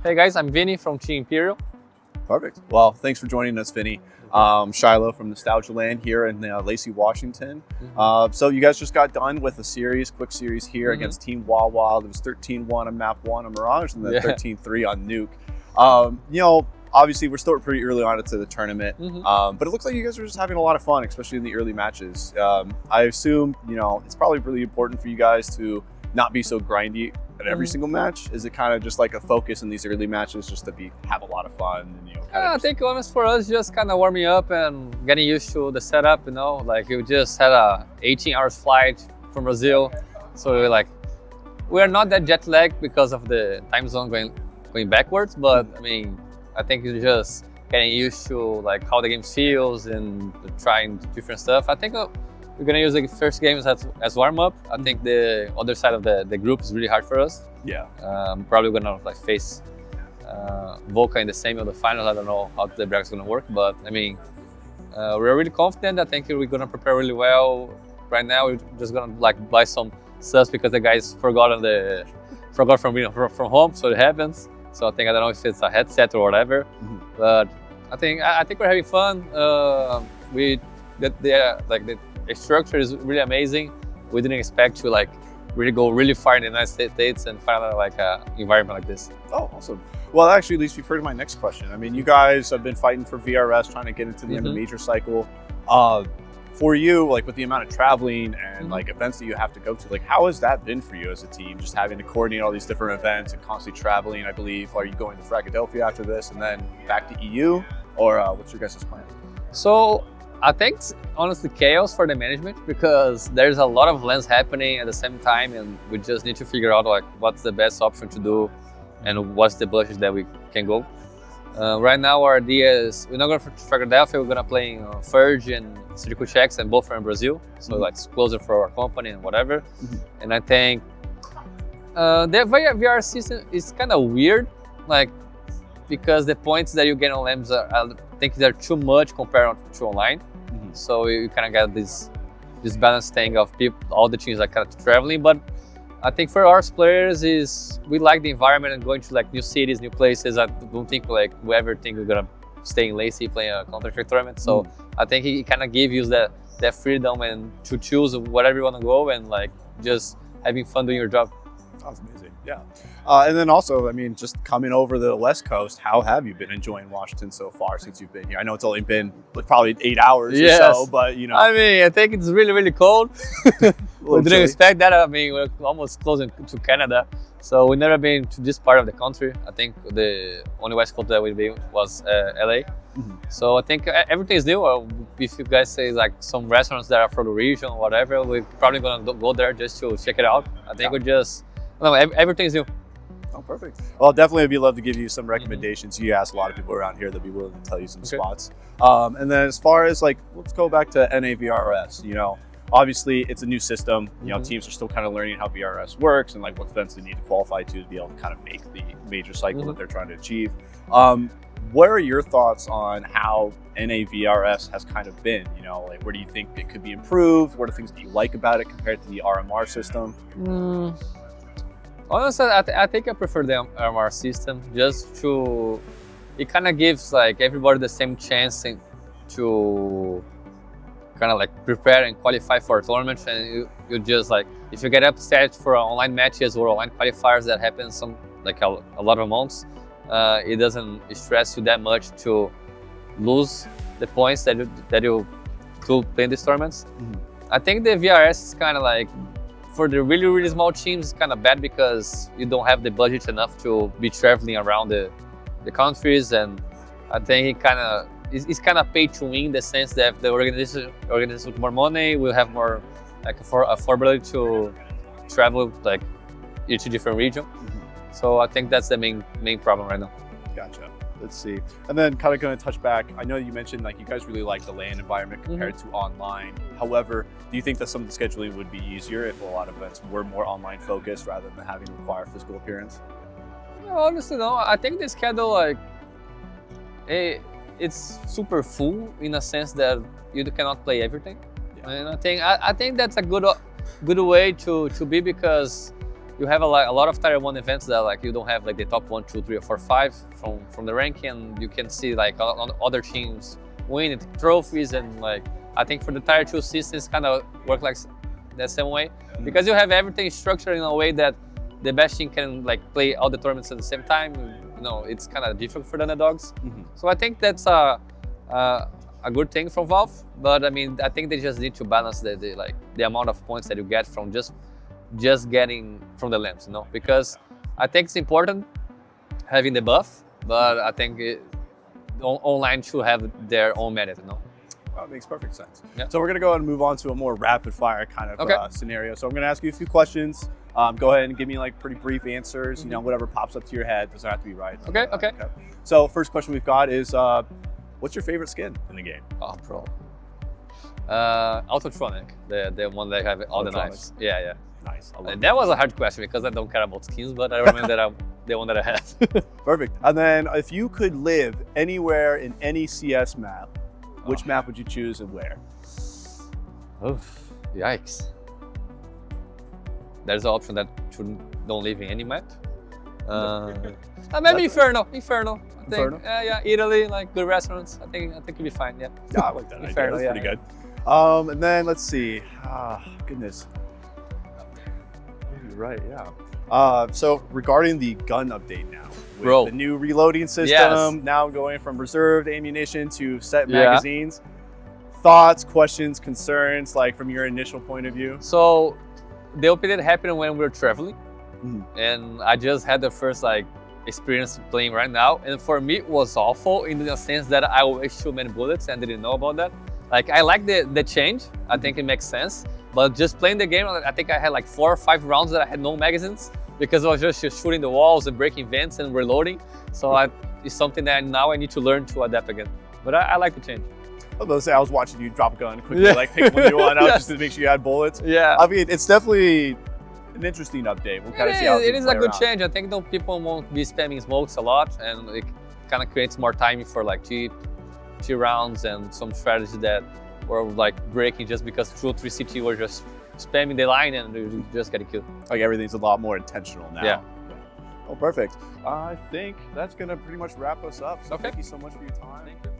Hey guys, I'm Vini from Team Imperial. Perfect. Well, thanks for joining us, Vinny. Shiloh from Nostalgia Land here in Lacey, Washington. So you guys just got done with a quick series here against Team Wawa. It was 13-1 on map 1 on Mirage and then 13-3 on Nuke. Obviously we're still pretty early on into the tournament, but it looks like you guys are just having a lot of fun, especially in the early matches. I assume, it's probably really important for you guys to not be so grindy at every single match. Is it kind of just like a focus in these early matches just to have a lot of fun? And, I think honest for us, just kind of warming up and getting used to the setup. Like we just had a 18 hours flight from Brazil, so we're not that jet lagged because of the time zone going backwards. But I mean, I think it's just getting used to how the game feels and trying different stuff. I think we're gonna use the first games as warm up. I think the other side of the group is really hard for us. Yeah. Probably gonna face Volca in the semi or the finals. I don't know how the bracket's gonna work, but I mean, we're really confident. I think we're gonna prepare really well. Right now, we're just gonna buy some stuff because the guys forgot from home, so it happens. So I don't know if it's a headset or whatever, but I think we're having fun. The structure is really amazing. We didn't expect to really go really far in the United States and find an environment like this. Oh, awesome. Well, actually, at least we've heard my next question. I mean, you guys have been fighting for VRS, trying to get into the end of major cycle. For you, with the amount of traveling and events that you have to go to, how has that been for you as a team? Just having to coordinate all these different events and constantly traveling, I believe. Are you going to Philadelphia after this and then back to EU? Or what's your guys' plan? So I think it's honestly chaos for the management because there's a lot of LANs happening at the same time, and we just need to figure out what's the best option to do and what's the budget that we can go. Right now our idea is we're not going to Philadelphia, we're going to play in Ferg and Circuit Checks, and both are in Brazil, so it's closer for our company and whatever. And I think the VR system is kind of weird, because the points that you get on LAMs I think they're too much compared to online. So you kind of get this balanced thing of all the teams kind of traveling. But I think for our players we like the environment and going to new cities, new places. I don't think we ever think we're gonna stay in Lacey playing a Counter-Strike tournament. So I think it kind of gives you that freedom and to choose wherever you want to go and just having fun doing your job. That's amazing. Yeah. And then also, I mean, just coming over the West Coast, how have you been enjoying Washington so far since you've been here? I know it's only been probably 8 hours or so, but I mean, I think it's really, really cold. We didn't expect that. I mean, we're almost closing to Canada. So we've never been to this part of the country. I think the only West Coast that we've been was LA. So I think everything is new. If you guys say some restaurants that are for the region or whatever, we're probably gonna go there just to check it out. I think everything's new. Oh, perfect. Well, definitely I'd love to give you some recommendations. You ask a lot of people around here that'd be willing to tell you some spots. And then as far as let's go back to NAVRS. Obviously it's a new system. Teams are still kind of learning how VRS works and what events they need to qualify to be able to kind of make the major cycle that they're trying to achieve. What are your thoughts on how NAVRS has kind of been? Where do you think it could be improved? What are things that you like about it compared to the RMR system? Honestly, I think I prefer the RMR system it kind of gives everybody the same chance to kind of prepare and qualify for a tournament, and you just if you get upset for online matches or online qualifiers that happen a lot of months, it doesn't stress you that much to lose the points that you could play in these tournaments. I think the VRS is kind of for the really, really small teams, it's kind of bad because you don't have the budget enough to be traveling around the countries, and I think it's kind of pay to win in the sense that if the organization with more money will have more affordability to travel each different region. So I think that's the main problem right now. Gotcha. Let's see. And then kind of going to touch back, I know you mentioned you guys really like the LAN environment compared to online. However, do you think that some of the scheduling would be easier if a lot of events were more online focused rather than having to require physical appearance? No, honestly, no. I think the schedule it's super full in a sense that you cannot play everything. And I think that's a good way to be, because you have a lot of tier 1 events that like you don't have like the top 1, 2, 3, or 4, 5 from the ranking, and you can see like on other teams winning trophies, and like I think for the tier 2 systems kind of work like the same way, because you have everything structured in a way that the best team can like play all the tournaments at the same time. You know, it's kind of different for the underdogs. So I think that's a good thing from Valve. But I mean, I think they just need to balance the amount of points that you get from just getting from the lamps, you know, because I think it's important having the buff, but I think online should have their own merit, you know. Well, it makes perfect sense. Yeah. So we're going to go ahead and move on to a more rapid fire kind of Okay. scenario. So I'm going to ask you a few questions. Go ahead and give me like pretty brief answers, you know, whatever pops up to your head. Doesn't have to be right. Okay, okay. So first question we've got is, what's your favorite skin in the game? Oh, bro. Autotronic, the one that have all the knives. Yeah, yeah. Nice. I love And that was a hard question because I don't care about skins, but I remember that I'm the one that I have. Perfect. And then if you could live anywhere in any CS map, which map would you choose and where? Oof, yikes. There's an option that don't live in any map. Maybe Inferno. I think. Inferno? Yeah, Italy, like good restaurants. I think it'll be fine. Yeah. Yeah, I like that idea. Inferno, That's yeah, pretty good. And then let's see. Goodness. You're right. Yeah. So regarding the gun update now, with Bro. the new reloading system, Yes. now going from reserved ammunition to set magazines. Thoughts, questions, concerns, like from your initial point of view? So the update happened when we were traveling, Mhm. and I just had the first like experience playing right now, and for me it was awful in the sense that I wasted too many bullets and didn't know about that. Like I like the change, I think it makes sense, but just playing the game, I think I had like 4 or 5 rounds that I had no magazines because I was just shooting the walls and breaking vents and reloading. So it's something that now I need to learn to adapt again. But I like the change. I was about to say, I was watching you drop a gun quickly, like pick one new one out just to make sure you had bullets. Yeah. I mean, it's definitely an interesting update. We'll kind of see how It things is play a good around. change. I think though people won't be spamming smokes a lot, and it kind of creates more time for like cheap rounds and some strategies that were like breaking just because 2 or 3 CT were just spamming the line and you just getting killed. Like everything's a lot more intentional now. Yeah. Oh, perfect. I think that's going to pretty much wrap us up. So Okay. thank you so much for your time. Thank you.